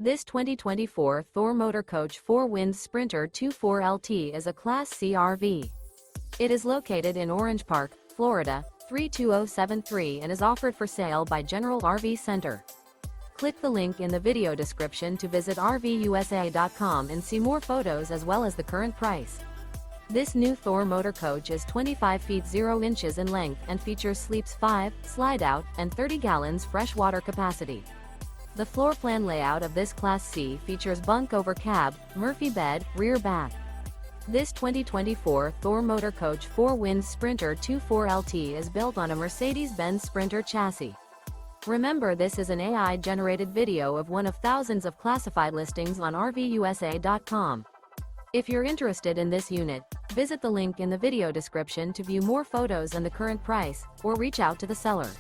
This 2024 Thor Motor Coach 4-Wind Sprinter 24LT is a Class C RV. It is located in Orange Park, Florida, 32073 and is offered for sale by General RV Center. Click the link in the video description to visit RVUSA.com and see more photos as well as the current price. This new Thor Motor Coach is 25 feet 0 inches in length and features sleeps 5, slide-out, and 30 gallons fresh water capacity. The floor plan layout of this Class C features bunk over cab, Murphy bed, rear bath. This 2024 Thor Motor Coach 4-Wind Sprinter 24LT is built on a Mercedes Benz Sprinter chassis. Remember, this is an AI-generated video of one of thousands of classified listings on RVUSA.com. If you're interested in this unit, visit the link in the video description to view more photos and the current price, or reach out to the seller.